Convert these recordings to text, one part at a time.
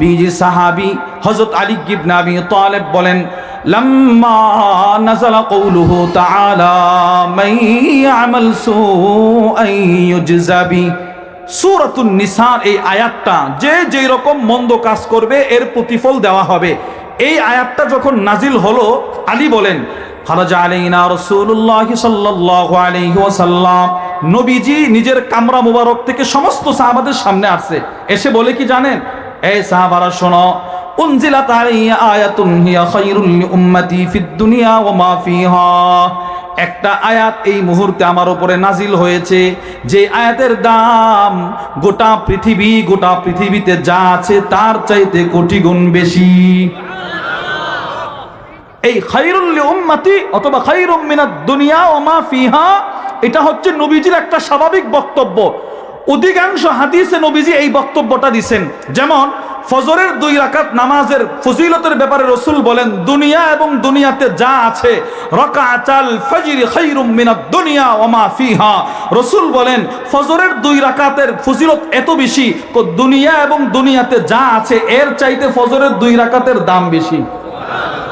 নবীজি সাহাবী হযরত আলী ইবনে আবি তালেব বলেন, লাম্মা নাযালা কওলুহু তাআলা মান ইয়ামাল সুআন ইউজযা বি, সূরাতুন নিসার এই আয়াতটা, যে যেই রকম মন্দ কাজ করবে এর প্রতিফল দেওয়া হবে, এই আয়াতটা যখন নাজিল হলো, আলী বলেন, খারাজা আলাইনা রাসূলুল্লাহ সাল্লাল্লাহু আলাইহি ওয়াসাল্লাম, নবীজি নিজের কামরা মুবারক থেকে সমস্ত সাহাবাদের সামনে আসছে, এসে বলে কি জানেন, এই সাহাবারা শোনো, উনজিলাত আলাইয়া আয়াতুন হিয়া খায়রুল লিউম্মতি ফিদ দুনিয়া ওয়া মা ফিহা, একটা আয়াত এই মুহূর্তে আমার উপরে নাজিল হয়েছে, যে আয়াতের দাম গোটা পৃথিবীতে যা আছে তার চাইতে কোটি গুণ বেশি। এই খায়রুল লিউম্মতি অথবা খায়রুম মিনাদ দুনিয়া ওয়া মা ফিহা, এটা হচ্ছে নবীজির একটা স্বাভাবিক বক্তব্য। অধিকাংশ হাদিসে নবীজি এই বক্তব্যটা দিয়েছেন। যেমন ফজরের 2 রাকাত নামাজের ফজিলতের ব্যাপারে রাসূল বলেন, দুনিয়া এবং দুনিয়াতে যা আছে, রাকাতাল ফজর খায়রুম মিনাদ দুনিয়া ওয়া মা ফিহা, রাসূল বলেন ফজরের 2 রাকাতের ফজিলত এত বেশি, দুনিয়া এবং দুনিয়াতে যা আছে এর চাইতে ফজরের 2 রাকাতের দাম বেশি।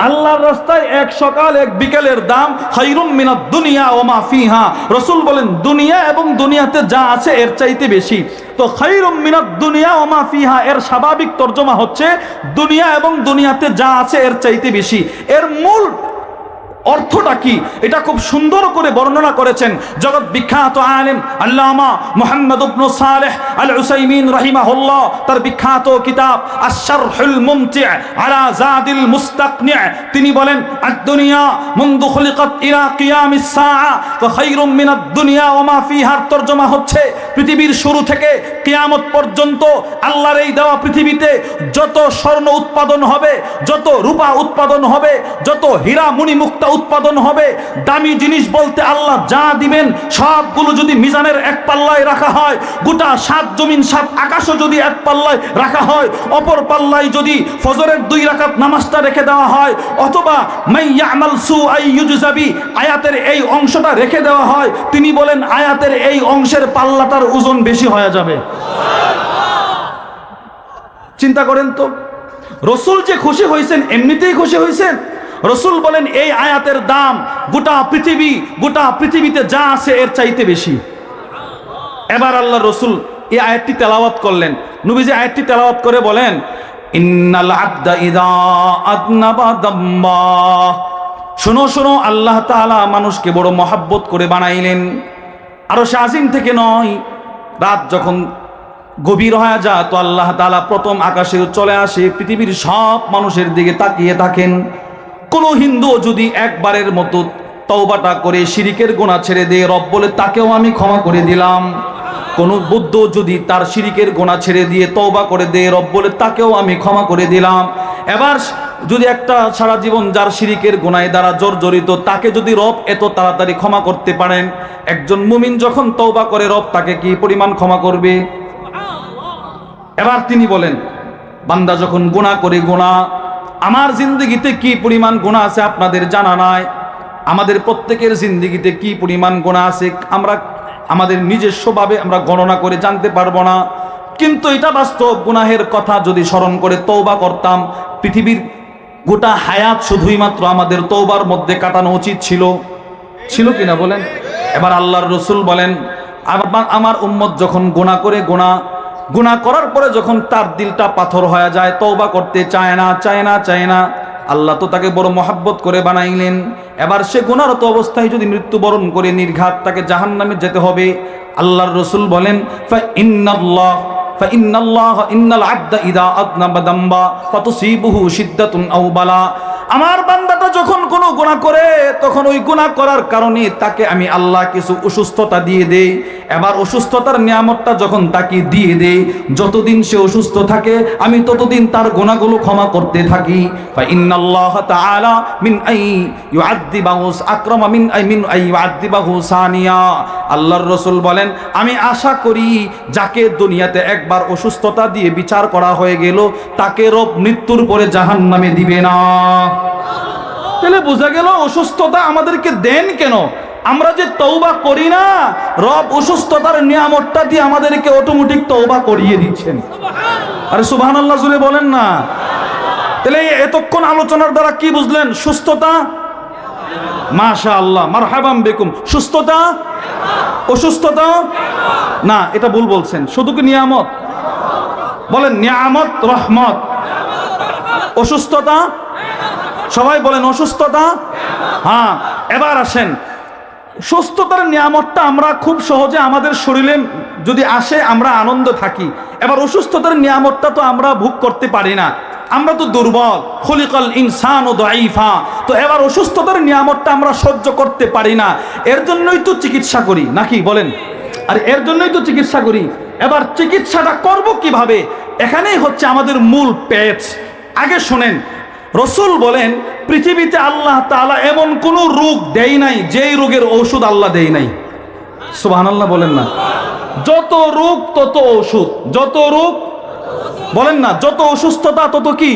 আল্লাহর রাস্তায় এক সকাল এক বিকেলের দাম খায়রুম মিনাদ দুনিয়া ওয়া মা ফিহা, রাসূল বলেন দুনিয়া এবং দুনিয়াতে যা আছে এর চাইতে বেশি। তো খায়রুম মিনাদ দুনিয়া ওয়া মা ফিহা এর স্বাভাবিক তরজমা হচ্ছে দুনিয়া এবং দুনিয়াতে যা আছে এর চাইতে বেশি। এর মূল অর্থটা কি, এটা খুব সুন্দর করে বর্ণনা করেছেন জগৎ বিখ্যাত আলেম আল্লামা মুহাম্মদ ইবনে সালেহ আল উসাইমিন রাহিমাহুল্লাহ, তার বিখ্যাত কিতাব আশ-শারহুল মুমতি' আলা যাদিল মুস্তাকনি', তিনি বলেন আদ-দুনিয়া মুনযু খুলিকাত ইলা কিয়ামিস সাআ ওয়া খায়রুম মিনাদ দুনিয়া ওয়া মা ফিহার তরজমা হচ্ছে, পৃথিবীর শুরু থেকে কিয়ামত পর্যন্ত আল্লাহর এই দেওয়া পৃথিবীতে যত স্বর্ণ উৎপাদন হবে, যত রূপা উৎপাদন হবে, যত হীরা মণিমুক্তা উৎপাদন হবে, দামি জিনিস বলতে আল্লাহ যা দিবেন সবগুলো যদি মিজানের এক পাল্লায় রাখা হয়, গোটা 7 জমিন 7 আকাশও যদি এক পাল্লায় রাখা হয়, অপর পাল্লায় যদি ফজরের 2 রাকাত নামাজটা রেখে দেওয়া হয়, অথবা মান ইয়ামাল সুআন ইউজযা বি আয়াতের এই অংশটা রেখে দেওয়া হয়, তিনি বলেন আয়াতের এই অংশের পাল্লাটার ওজন বেশি হয়ে যাবে। চিন্তা করেন তো, রাসূল যে খুশি হয়েছেন এমনিতেই খুশি হয়েছেন। রাসূল বলেন এই আয়াতের দাম গোটা পৃথিবীতে যা আছে এর চাইতে বেশি। এবার আল্লাহ রাসূল এই আয়াতটি তেলাওয়াত করলেন। নবীজি আয়াতটি তেলাওয়াত করে বলেন, ইন্নাল আবদা ইযা আযনাবা দাম্বা, শোনো শোনো, আল্লাহ তাআলা মানুষকে বড় মহব্বত করে বানাইলেন। আরশে আজিম থেকে নয়, রাত যখন গভীর হয়ে যায় তো আল্লাহ তাআলা প্রথম আকাশে চলে আসে, পৃথিবীর সব মানুষের দিকে তাকিয়ে থাকেন। কোন হিন্দু যদি একবারের মতো তওবাটা করে শিরিকের গুনাহ ছেড়ে দেয়, রব বলে তাকেও আমি ক্ষমা করে দিলাম। কোন বৌদ্ধ যদি তার শিরিকের গুনাহ ছেড়ে দিয়ে তওবা করে দেয়, রব বলে তাকেও আমি ক্ষমা করে দিলাম। এবার যদি একটা সারা জীবন যার শিরিকের গুনাহে দ্বারা জর্জরিত, তাকে যদি রব এত তাড়াতাড়ি ক্ষমা করতে পারেন, একজন মুমিন যখন তওবা করে রব তাকে কি পরিমাণ ক্ষমা করবে। এবার তিনি বলেন, বান্দা যখন গুনাহ করে, গুনাহ আমার জিন্দগিতে কি পরিমাণ গুনাহ আছে আপনাদের জানা নাই। আমাদের প্রত্যেকের জিন্দগিতে কি পরিমাণ গুনাহ আছে আমরা আমাদের নিজস্বভাবে আমরা গণনা করে জানতে পারবো না, কিন্তু এটা বাস্তব। গুনাহের কথা যদি স্মরণ করে তওবা করতাম, পৃথিবীর গোটা হায়াত শুধুই মাত্র আমাদের তওবার মধ্যে কাটানো উচিত ছিল কিনা বলেন। এবার আল্লাহর রাসূল বলেন, আমার উম্মত যখন গুনাহ করার পরে যখন তার দিলটা পাথর হয়ে যায়, তওবা করতে চায় না, আল্লাহ তো তাকে বড় মহব্বত করে বানাইলেন। এবার সে গুনাহরত অবস্থায় যদি মৃত্যুবরণ করে নির্ঘাত তাকে জাহান্নামে যেতে হবে। আল্লাহর রাসূল বলেন, ইন্নাল আবদা ইযা আযনাবা দাম্বা ফাতুসিবুহু শিদ্দাতুন আও বালা, আমার বান্দাটা যখন কোনো গুনাহ করে তখন ওই গুনাহ করার কারণে তাকে আমি আল্লাহ কিছু অসুস্থতা দিয়ে দেই। এবার অসুস্থতার নিয়ামতটা যখন তাকে দিয়ে দেই, যতদিন সে অসুস্থ থাকে আমি ততদিন তার গুনাহগুলো ক্ষমা করতে থাকি। ফা ইন্নাল্লাহ তাআলা মিন আই ইউআযযিবাহু আকরামা মিন আই ইউআযযিবাহু সানিয়া, আল্লাহর রাসূল বলেন আমি আশা করি যাকে দুনিয়াতে একবার অসুস্থতা দিয়ে বিচার করা হয়ে গেল, তাকে রব মৃত্যুর পরে জাহান্নামে দিবে না। তাহলে বোঝা গেল অসুস্থতা আমাদেরকে দেন কেন, আমরা যে তওবা করি না, রব অসুস্থতার নিয়ামতটা দিয়ে আমাদেরকে অটোমেটিক তওবা করিয়ে দিচ্ছেন। আরে সুবহানাল্লাহ জুড়ে বলেন না। তাহলে এতক্ষণ আলোচনার দ্বারা কি বুঝলেন? সুস্থতা, মাশাআল্লাহ, মারহাবাম বিকুম। সুস্থতা, অসুস্থতা না, এটা ভুল বলছেন। শুধু কি নিয়ামত? বলেন নিয়ামত, রহমত। অসুস্থতা, সবাই বলেন অসুস্থতা। হ্যাঁ, এবার আসেন, সুস্থতার নিয়ামতটা আমরা খুব সহজে আমাদের শরীরে যদি আসে আমরা আনন্দ থাকি। এবার অসুস্থতার নিয়ামতটা তো আমরা ভোগ করতে পারি না, আমরা তো দুর্বল। খুলিকাল ইনসানু দাঈফা। তো এবার অসুস্থতার নিয়ামতটা আমরা সহ্য করতে পারি না, এর জন্যই তো চিকিৎসা করি, নাকি বলেন? আর এর জন্যই তো চিকিৎসা করি। এবার চিকিৎসাটা করব কিভাবে? এখানেই হচ্ছে আমাদের মূল পেচ। আগে শোনেন, রসুল বলেন পৃথিবীতে আল্লাহ তাআলা এমন কোন রোগ দেয় নাই যেই রোগের ঔষধ আল্লাহ দেয় নাই। সুবহানাল্লাহ বলেন না। যত রোগ তত ঔষধ, যত রোগ বলেন না, যত অসুস্থতা তত কি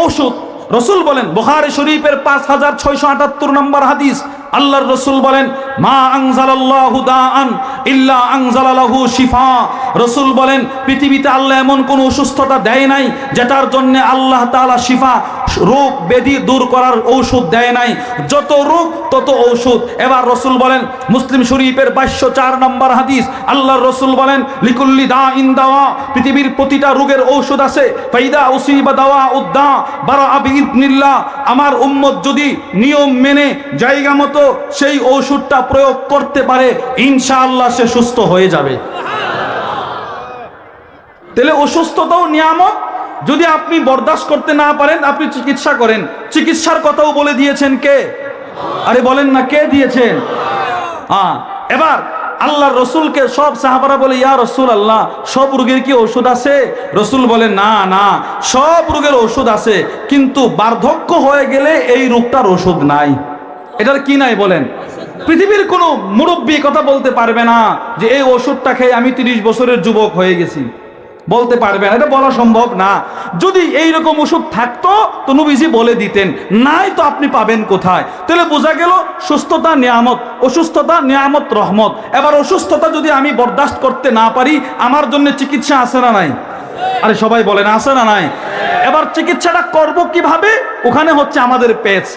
ঔষধ। রসুল বলেন, বুখারী শরীফের 5678 নম্বর হাদিস, আল্লাহর রসুল বলেন, মা আনজালাল্লাহু দাআন ইল্লা আনজালা লাহু শিফা। রসুল বলেন পৃথিবীতে আল্লাহ এমন কোন অসুস্থতা দেয় নাই যেটার জন্য আল্লাহ তাআলা শিফা, রোগ ব্যাধি দূর করার ঔষধ দেয় নাই। যত রোগ তত ঔষধ। এবার রসুল বলেন, মুসলিম শরীফের 504 নম্বর হাদিস, আল্লাহর রসুল বলেন, লিকুল্লি দাইন দাওয়া। পৃথিবীর প্রতিটা রোগের ঔষধ আছে। ফাইদা উসিবা দাওয়া উদ্দা বারা বিইذনিল্লাহ। আমার উম্মত যদি নিয়ম মেনে জায়গা মতো সেই ঔষধটা প্রয়োগ করতে পারে, ইনশাআল্লাহ সে সুস্থ হয়ে যাবে। তাহলে অসুস্থতাও নিয়ামত। যদি আপনি বরদাস্ত করতে না পারেন, আপনি চিকিৎসা করেন। চিকিৎসার কথাও বলে দিয়েছেন কে? আরে বলেন না, কে দিয়েছেন? এবার আল্লাহর রসুলকে সব সাহাবারা বলে, ইয়া রাসূলুল্লাহ, সব রোগের কি ওষুধ আছে? রসুল বলেন, না না, সব রোগের ওষুধ আছে, কিন্তু বার্ধক্য হয়ে গেলে এই রোগটার ওষুধ নাই। এটার কি নাই বলেন? পৃথিবীর কোনো মুরব্বী কথা বলতে পারবে না যে এই ওষুধটা খেয়ে আমি 30 বছরের যুবক হয়ে গেছি, বলতে পারবে না, এটা বলা সম্ভব না। যদি এইরকম ওষুধ থাকতো তো নবীজি বলে দিতেন, নাই তো আপনি পাবেন কোথায়? তাহলে বোঝা গেল সুস্থতা নিয়ামত, অসুস্থতা নিয়ামত, রহমত। এবার অসুস্থতা যদি আমি বরদাস্ত করতে না পারি, আমার জন্য চিকিৎসা আছে না নাই? আরে সবাই বলেন, আছে না নাই? এবার চিকিৎসাটা করব কিভাবে? ওখানে হচ্ছে আমাদের পেচ।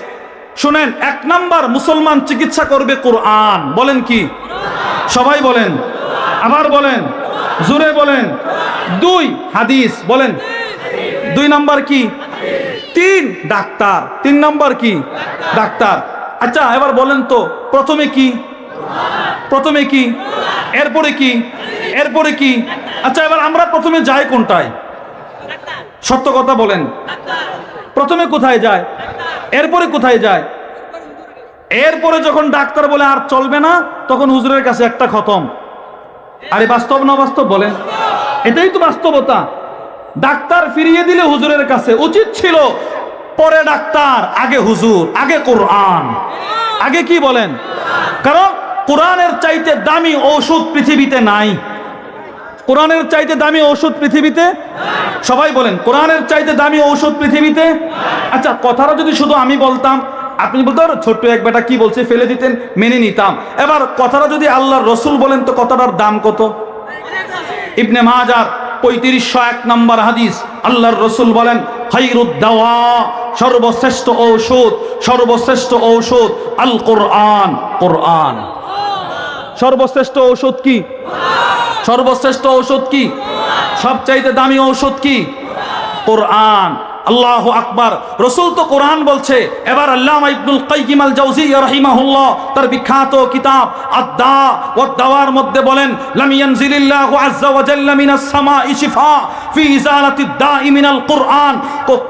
শুনেন, 1 নাম্বার, মুসলমান চিকিৎসা করবে কোরআন। বলেন কি? সবাই বলেন, আবার বলেন, জোরে বলেন। 2 হাদিস। বলেন 2 নাম্বার কি? 3 ডাক্তার। 3 নাম্বার কি? ডাক্তার। আচ্ছা এবার বলেন তো, প্রথমে কি? প্রথমে কি? এরপরে কি? এরপরে কি? আচ্ছা এবার আমরা প্রথমে যাই কোনটায়? সত্য কথা বলেন, প্রথমে কোথায় যায়? এরপরে কোথায় যায়? এরপরে যখন ডাক্তার বলে আর চলবে না, তখন হুজুরের কাছে একটা খতম। আরে বাস্তব না বাস্তব বলেন? এটাই তো বাস্তবতা। ডাক্তার ফিরিয়ে দিলে হুজুরের কাছে। উচিত ছিল পরে ডাক্তার, আগে হুজুর, আগে কোরআন। আগে কি বলেন? কারণ কোরআনের চাইতে দামি ঔষধ পৃথিবীতে নাই। কোরআনের চাইতে দামি ঔষধ পৃথিবীতে, সবাই বলেন, কোরআনের চাইতে দামি ঔষধ পৃথিবীতে। আচ্ছা কথাটা যদি শুধু আমি বলতাম, আপনি বলতেন ছোট্ট এক বেটা কি বলছে, ফেলে দিতেন, মেনে নিতাম। এবার কথাটা যদি আল্লাহর রসুল বলেন, তো কথাটার দাম কত? ইবনে মাজাহ 3501 নম্বর হাদিস, আল্লাহর রসুল বলেন, খায়রুদ দাওয়া, সর্বশ্রেষ্ঠ ঔষধ, সর্বশ্রেষ্ঠ ঔষধ আল কোরআন। কোরআন সর্বশ্রেষ্ঠ ঔষধ কি? সর্বশ্রেষ্ঠ ঔষধ কি? সবচাইতে দামি ঔষধ কি? কোরআন। আল্লাহু আকবার। রসুল তো কোরআন বলছে। এবার আল্লামা ইবনুল কাইয়িম আল জাওজিয়্যা রাহিমাহুল্লাহ তার বিখ্যাত কিতাব আদ-দা ওয়াদ দাওয়ার মধ্যে বলেন, লাম ইয়ানজিলিল্লাহু আযজা ওয়া জাল্লা মিনাস সামাই শিফা ফি ইজালাতিদ দাই মিনাল কোরআন।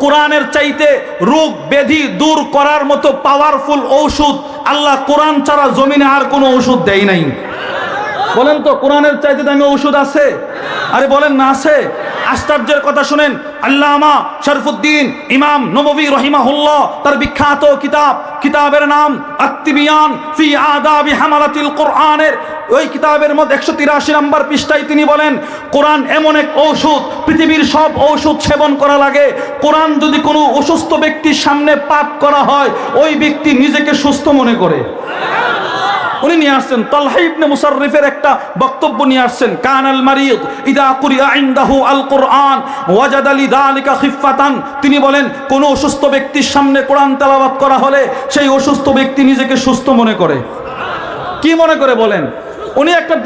কোরআনের চাইতে রোগ ব্যাধি দূর করার মতো পাওয়ারফুল ঔষধ আল্লাহ কোরআন ছাড়া জমিনে আর কোনো ঔষধ দেয় নাই। বলেন তো, কোরআনের চাইতে দামি ঔষধ আছে? আরে বলেন না, আছে? আশ্চর্যের কথা শুনেন, আল্লামা শরফুদ্দীন ইমাম নববী রহিমাহুল্লাহ তার বিখ্যাত কিতাবের নাম আত-তিবিয়ান ফি আদাবি হামালাতিল কোরআনের, ওই কিতাবের মধ্যে 183 নম্বর পৃষ্ঠায় তিনি বলেন, কোরআন এমন এক ঔষধ, পৃথিবীর সব ঔষধ সেবন করা লাগে, কোরআন যদি কোনো অসুস্থ ব্যক্তির সামনে পাঠ করা হয়, ওই ব্যক্তি নিজেকে সুস্থ মনে করে। উনি নিয়ে আসছেন তালহা ইবনে মুসাররিফের একটা বক্তব্য নিয়ে আসছেন, কানাল মারিদ ইদা কুরিয়া ইনদাহু আল কুরআন ওয়াজাদা লিযালিকা খিফাতান। তিনি বলেন কোন অসুস্থ ব্যক্তির সামনে কোরআন তেলাওয়াত করা হলে সেই অসুস্থ ব্যক্তি নিজেকে সুস্থ মনে করে। কি মনে করে বলেন? উনি একটা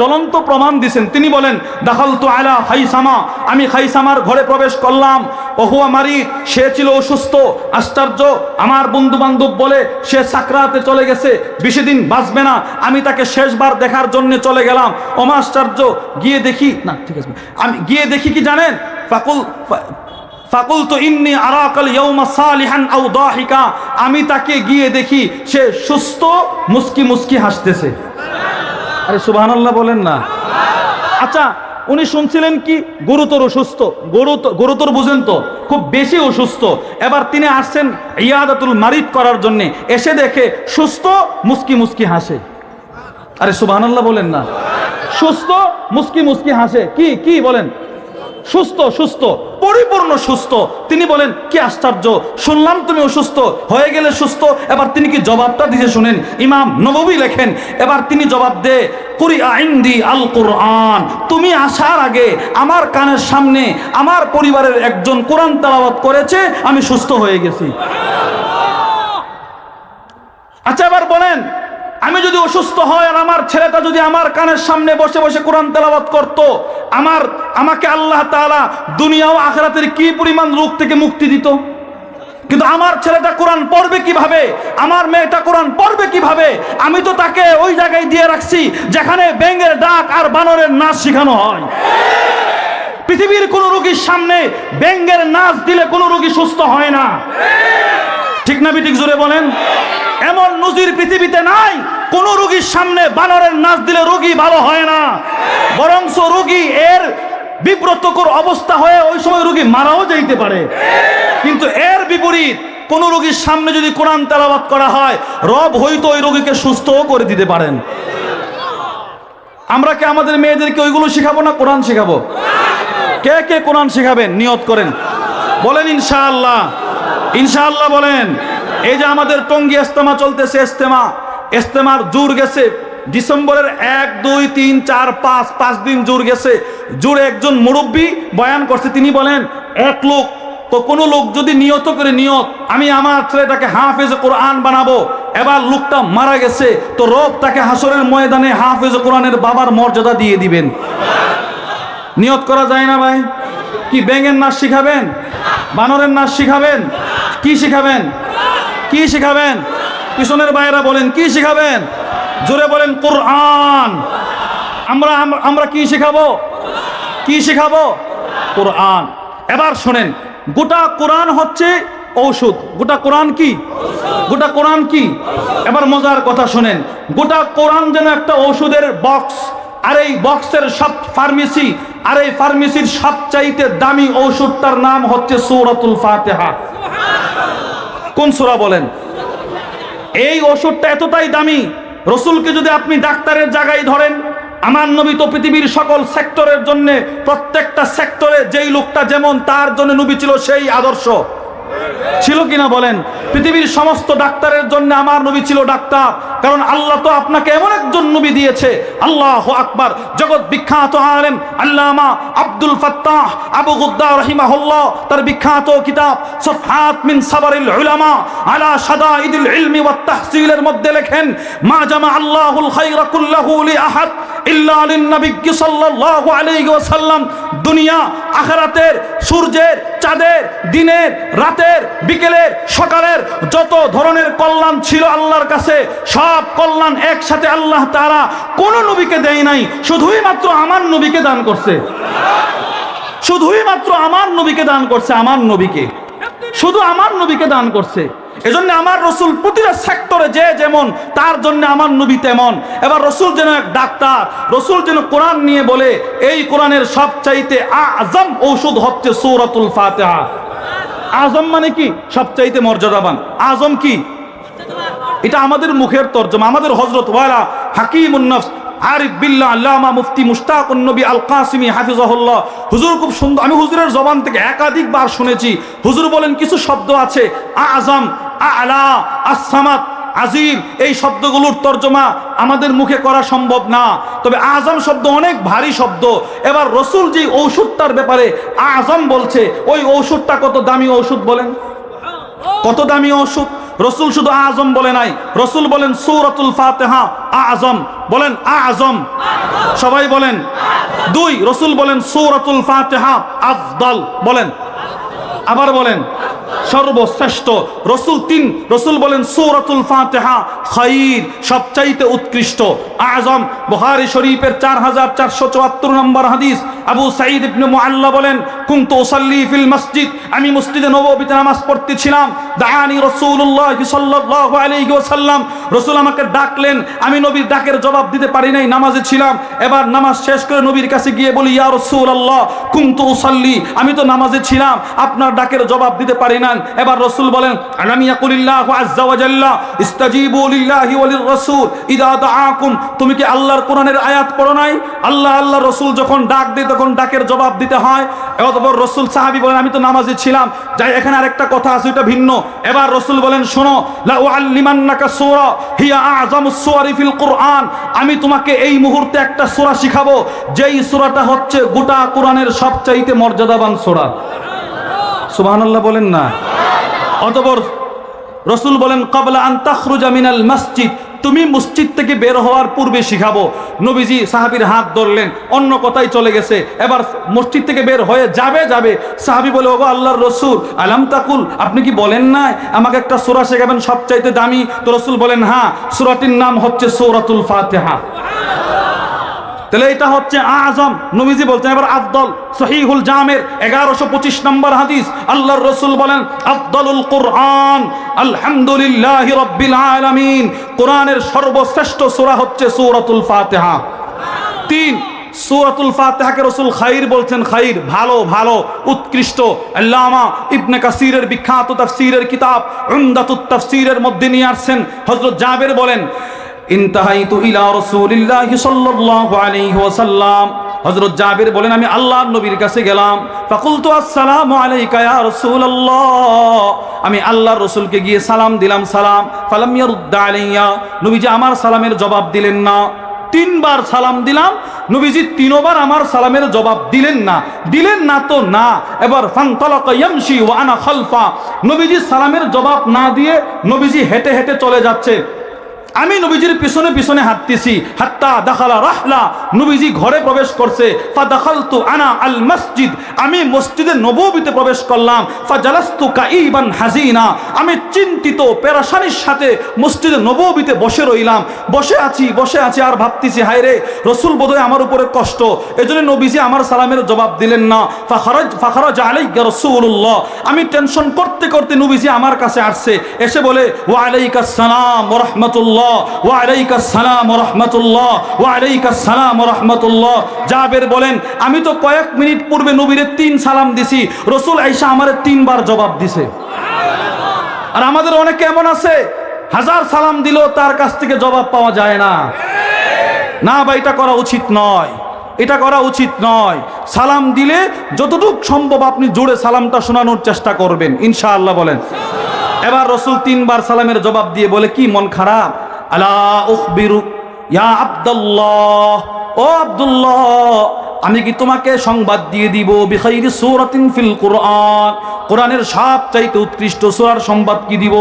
জ্বলন্ত প্রমাণ দিয়েছেন। তিনি বলেন দাখালতু আলা খাইসামা, আমি খাইসামার ঘরে প্রবেশ করলাম, ওহুয়া মারিদ, সে ছিল অসুস্থ। আশ্চর্য, আমার বন্ধু বান্ধব বলে সে সাকরাতে চলে গেছে, বেশি দিন বাঁচবে না। আমি তাকে শেষবার দেখার জন্য চলে গেলাম। ওমা আশ্চর্য, গিয়ে দেখি না, ঠিক আছে, আমি গিয়ে দেখি কি জানেন, ফাকুলতু ইন্নী আরাকাল ইয়াউমা সালিহান আও দাহিকা, আমি তাকে গিয়ে দেখি সে সুস্থ, মুস্কি মুস্কি হাসতেছে। আরে সুবহানাল্লাহ বলেন না। আচ্ছা, উনি শুনছিলেন কি গুরুতর অসুস্থ, গুরুতর বুঝেন তো, খুব বেশি অসুস্থ। এবার তিনি আসছেন ইয়াদাতুল মারিদ করার জন্য, এসে দেখে সুস্থ, মুস্কি মুস্কি হাসে। আরে সুবহানাল্লাহ বলেন না। সুস্থ, মুস্কি মুস্কি হাসে, কি কি বলেন? সুস্থ, সুস্থ, পরিপূর্ণ সুস্থ। তিনি বলেন কি আশ্চর্য, শুনলাম তুমি অসুস্থ, হয়ে গেলে সুস্থ। এবার তিনি কি জবাবটা দিতে শুনেন, ইমাম নববী লেখেন, এবার তিনি জবাব দে কুরিআ ইনদি আল কুরআন, তুমি আসার আগে আমার কানের সামনে আমার পরিবারের একজন কোরআন তেলাওয়াত করেছে, আমি সুস্থ হয়ে গেছি। আচ্ছা এবার বলেন, আমি যদি অসুস্থ হয় আর আমার ছেলেটা যদি আমার কানের সামনে বসে বসে কোরআন তেলাওয়াত করত, আমাকে আল্লাহ তাআলা দুনিয়া ও আখিরাতের কি পরিমাণ রোগ থেকে মুক্তি দিত। কিন্তু আমার ছেলেটা কোরআন পড়বে কিভাবে, আমার মেয়েটা কোরআন পড়বে কিভাবে? আমি তো তাকে ওই জায়গায় দিয়ে রাখছি যেখানে ব্যাঙের ডাক আর বানরের নাচ শেখানো হয়। পৃথিবীর কোন রোগীর সামনে ব্যাঙের নাচ দিলে কোন রোগী সুস্থ হয় না, ঠিক না বিঠিক? জোরে বলেন। এমন নজির পৃথিবীতে নাই কোন রোগীর সামনে বানরের নাচ দিলে রোগী ভালো হয় না, বরঞ্চ রোগী এর বিব্রতকর অবস্থা হয়ে ওই সময় রোগী মারাও যাইতে পারে। কিন্তু এর বিপরীত, কোন রোগীর সামনে যদি কোরআন তেলাওয়াত করা হয়, রব হয়তো ওই রোগীকে সুস্থও করে দিতে পারেন। আমরা কি আমাদের মেয়েদেরকে ওইগুলো শিখাবো না কোরআন শিখাবো? কে কে কোরআন শিখাবেন নিয়ত করেন, বলেন ইনশাআল্লাহ। ইনশাআল্লাহ বলেন। এই যে আমাদের টঙ্গী ইস্তেমা চলতেছে, ইস্তেমার জোর গেছে ডিসেম্বরের 1, 2, 3, 4, 5 দিন জোর গেছে। জোরে একজন মুরব্বী বয়ান করছে, তিনি বলেন এক লোক তো, কোন লোক যদি নিয়ত করে, নিয়ত আমি আমার ছেলেটাকে হাফেজ কোরআন বানাবো, এবার লোকটা মারা গেছে, তো রব তাকে হাসরের ময়দানে হাফেজ কোরআনের বাবার মর্যাদা দিয়ে দিবেন। নিয়ত করা যায় না ভাই? কি ব্যাঙের নাচ শিখাবেন, বানরের নাচ শিখাবেন? কি শিখাবেন, কি শিখাবেন? পিছনের ভাইয়েরা বলেন কি শিখাবেন? জোরে বলেন কোরআন। আমরা কি শিখাবো, কি শিখাবো? কোরআন। এবার শোনেন, গোটা কোরআন হচ্ছে ঔষধ। গোটা কোরআন কি? গোটা কোরআন কি? এবার মজার কথা শোনেন, গোটা কোরআন যেন একটা ঔষধের বক্স, আর এই বক্সের সব ফার্মেসি, আর এই ফার্মেসির সবচাইতে দামি ঔষধটার নাম হচ্ছে সূরাতুল ফাতিহা। কোন সূরা বলেন? এই ওষুধটা এতটাই দামি, রসুলকে যদি আপনি ডাক্তারের জায়গায় ধরেন, আমার নবী তো পৃথিবীর সকল সেক্টরের জন্য, প্রত্যেকটা সেক্টরে যেই লোকটা যেমন, তার জন্য নবী ছিল সেই আদর্শ। ছিল কিনা বলেন? পৃথিবীর সমস্ত ডাক্তারের জন্য আমার নবী ছিল ডাক্তার, কারণ আল্লাহ তো আপনাকে এমন একজন নবী দিয়েছে। আল্লাহু আকবার। জগৎ বিখ্যাত আলেম আল্লামা আব্দুল ফাত্তাহ আবু গুদ্দা রাহিমাহুল্লাহ, তার বিখ্যাত কিতাব সফহাত মিন সাবরিল উলামা আলা শাদাইদিল ইলমি ওয়াত তাহসিলের মধ্যে লেখেন, মা জামা আল্লাহুল খায়রা কুল্লাহু লি আহাদ ইল্লা লিন নবী সাল্লাল্লাহু আলাইহি ওয়াসাল্লাম। দুনিয়া আখিরাতের, সূর্যের, চাঁদের, দিনের, রাতের, বিকেলের, সকালের যত ধরনের কল্যাণ ছিল আল্লাহর কাছে, সব কল্যাণ একসাথে আল্লাহ তাআলা কোন নবীকে দেয় নাই, শুধুই মাত্র আমার নবীকে দান করছে। শুধুই মাত্র আমার নবীকে দান করছে, আমার নবীকে, শুধু আমার নবীকে দান করছে। এজন্য আমার রসুল প্রতিটা সেক্টরে যে যেমন, তার জন্য আমার নবী তেমন। এবার রসুল যেন এক ডাক্তার, রসুল যেন কোরআন নিয়ে বলে এই কোরআনের সবচাইতে আজম ঔষধ হচ্ছে সূরাতুল ফাতিহা। আজম মানে কি? সবচাইতে মর্যাদাবান। আজম কি? এটা আমাদের মুখের তর্জমা। আমাদের হযরত ওয়ালা হাকিমুন নফস আরিফ বিল্লাহ আল্লামা মুফতি মুশতাকুন নবী আল কাসিমি হাফিজাহুল্লাহ, হুজুর খুব সুন্দর, আমি হুজুরের জবান থেকে একাধিকবার শুনেছি। হুজুর বলেন কিছু শব্দ আছে, আজম, আলা, আস-সামাদ, আজিম এই শব্দগুলোর তর্জমা আমাদের মুখে করা সম্ভব না, তবে আজম শব্দ অনেক ভারী শব্দ। এবার রসুল যে ঔষধটার ব্যাপারে আজম বলছে, ওই ঔষধটা কত দামি ঔষধ বলেন? কত দামি ঔষধ? রসুল শুধু আজম বলে নাই, রসুল বলেন সূরাতুল ফাতিহা আজম, বলেন আজম, সবাই বলেন। দুই, রসুল বলেন সূরাতুল ফাতিহা আফদল, বলেন, আবার বলেন সর্বশ্রেষ্ঠ। রসুল তিন, রসুল বলেন সূরাতুল ফাতিহা খায়র, সবচাইতে উৎকৃষ্ট। আজম, বুখারী শরীফের 4474 নম্বর হাদিস। আবু সাঈদ ইবনে মুআল্লা বলেন, কুনতু উসাল্লি ফিল মসজিদ, আমি মসজিদে নববীতে নামাজ পড়তেছিলাম। দাআনি রাসূলুল্লাহ সাল্লাল্লাহু আলাইহি ওয়াসাল্লাম, রাসূল আমাকে ডাকলেন, আমি নবীর ডাকের জবাব দিতে পারি নাই, নামাজে ছিলাম। এবার নামাজ শেষ করে নবীর কাছে গিয়ে বলি, ইয়া রাসূলুল্লাহ কুনতু উসাল্লি, আমি তো নামাজে ছিলাম, আপনার ডাকের জবাব দিতে পারি না। এবার রসুল বলেন, আলাম ইয়াকুলিল্লাহু আযজা ওয়া জাল্লা ইস্তাজিবু লিল্লাহি ওয়া লির রাসূল ইযা দাআকুম, তুমি কি আল্লাহর কোরআনের আয়াত পড়ো নাই? আল্লাহ রসুল যখন ডাক দেয় তখন ডাকের জবাব দিতে হয়। অতঃপর রসুল, সাহাবী বলেন, আমি তো নামাজে ছিলাম। যাই, এখানে আরেকটা কথা আছে, ওটা ভিন্ন। এবার রসুল বলেন, শোনো, লা উআল্লিমান্নাকা সূরা হিয়া আযমুস সূয়ারি ফিল কুরআন, আমি তোমাকে এই মুহূর্তে একটা সূরা শিখাবো, যেই সূরাটা হচ্ছে গোটা কোরআনের সবচাইতে মর্যাদাবান সূরা। সুবহানাল্লাহ বলেন না? অতঃপর রসুল বলেন, ক্বাবলা আন তাখরুজা মিনাল মসজিদ, তুমি মসজিদ থেকে বের হওয়ার পূর্বে শিখাবো। নবীজি সাহাবীর হাত ধরলেন, অন্য কথাই চলে গেছে। এবার মসজিদ থেকে বের হয়ে যাবে, সাহাবী বলে, ওগো আল্লাহর রসুল, আলাম তাকুল, আপনি কি বলেন না আমাকে একটা সূরা শেখাবেন সবচাইতে দামি? তো রসুল বলেন, হ্যাঁ, সূরাটির নাম হচ্ছে সূরাতুল ফাতিহা। তাহলে এটা হচ্ছে আজম, নবীজি বলছেন। এবার আফদল, সহিহুল জামের 1125 নম্বর হাদিস, আল্লাহর রাসূল বলেন, আফদলুল কুরআন আলহামদুলিল্লাহি রাব্বিল আলামিন, কোরআনের সর্বশ্রেষ্ঠ সূরা হচ্ছে সূরাতুল ফাতিহা। তিন, সূরাতুল ফাতিহাকে রাসূল খায়র বলছেন, খায়র, ভালো, উৎকৃষ্ট। আল্লামা ইবনে কাসিরের বিখ্যাত তাফসীরের কিতাব উমদাতুত তাফসীরের মধ্যে নিয়ে আসছেন, হযরত জাবের বলেন, ইনতাহাইতু ইলা রাসূলিল্লাহি সাল্লাল্লাহু আলাইহি ওয়াসাল্লাম, হযরত জাবির বলেন, আমি আল্লাহর নবীর কাছে গেলাম। ফাকুলতু আসসালামু আলাইকা ইয়া রাসূলুল্লাহ, আমি আল্লাহর রাসূলকে গিয়ে সালাম দিলাম, সালাম। ফালাম ইয়ারুদ্দা আলাইয়া, নবীজি আমার সালামের জবাব দিলেন না। 3 বার সালাম দিলাম, নবীজি 3 বার আমার সালামের জবাব দিলেন না তো না। এবার ফানতালাকা ইয়ামশি ওয়া আনা খালফা, নবীজি সালামের জবাব না দিয়ে নবীজি হেঁটে হেঁটে চলে যাচ্ছে, আমি নবীজির পিছনে হাঁটতেছি। হাত্তা দাখালা রাহলা, নবীজি ঘরে প্রবেশ করছে। ফাদাখালতু আনা আল মসজিদ, আমি মসজিদে নববীতে প্রবেশ করলাম। ফাজালাস্তু কাইবান হাজিনা, আমি চিন্তিত পেরেশানির সাথে মসজিদে নববীতে বসে রইলাম। বসে আছি আর ভাবতেছি, হায় রে, রসুল বোধহয় আমার উপরে কষ্ট, এজন্য নবীজি আমার সালামের জবাব দিলেন না। ফাখারাজ আলাইকা রাসূলুল্লাহ, আমি টেনশন করতে করতে নবীজি আমার কাছে আসছে, এসে বলে, ওয়া আলাইকাস সালাম ওয়া রাহমাতুল্লাহ, ওয়া আলাইকাস সালাম ওয়া রাহমাতুল্লাহ, ওয়া আলাইকাস সালাম ওয়া রাহমাতুল্লাহ। জাবের বলেন, আমি তো কয়েক মিনিট পূর্বে নবীরে 3 সালাম দিছি, রাসূল আয়েশা আমারে 3 বার জবাব দিছে। আর আমাদের অনেকে এমন আছে, 1000 সালাম দিলেও তার কাছ থেকে জবাব পাওয়া যায় না। না ভাই, এটা করা উচিত নয়। সালাম দিলে যতটুকু সম্ভব আপনি জোরে সালামটা শোনানোর চেষ্টা করবেন, ইনশাআল্লাহ বলেন। এবার রসুল 3 বার সালামের জবাব দিয়ে বলে, কি মন খারাপ? আলা উখবিরু ইয়া আব্দুল্লাহ, ও আব্দুল্লাহ, আমি কি তোমাকে সংবাদ দিয়ে দিব বিখাইরি সূরাতিন ফিল কুরআন, কোরআনের সবচাইতে উৎকৃষ্ট সূরার সংবাদ কি দিব?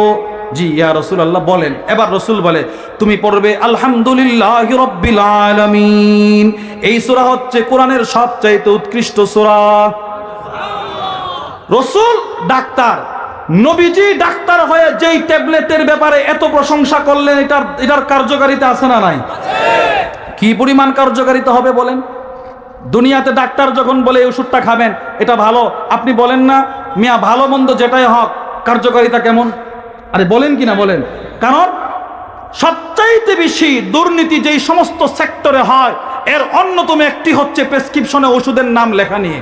জি ইয়া রাসূলুল্লাহ, বলেন। এবার রসুল বলে, তুমি পড়বে আলহামদুলিল্লাহি রাব্বিল আলামিন, এই সূরা হচ্ছে কোরআনের সবচাইতে উৎকৃষ্ট সূরা। রসুল ডাক্তার, নবীজি ডাক্তার হয়ে যেই ট্যাবলেটের ব্যাপারে এত প্রশংসা করলেন, এটার কার্যকারিতা আছে না নাই? কি পরিমাণ কার্যকারিতা হবে বলেন? দুনিয়াতে ডাক্তার যখন বলে এই ওষুধটা খাবেন, এটা ভালো, আপনি বলেন না, মিয়া ভালো মন্দ যেটাই হোক কার্যকারিতা কেমন? আরে বলেন কি না বলেন? কারণ সবচাইতে বেশি দুর্নীতি যেই সমস্ত সেক্টরে হয়, এর অন্যতম একটি হচ্ছে প্রেসক্রিপশনে ওষুধের নাম লেখা নিয়ে।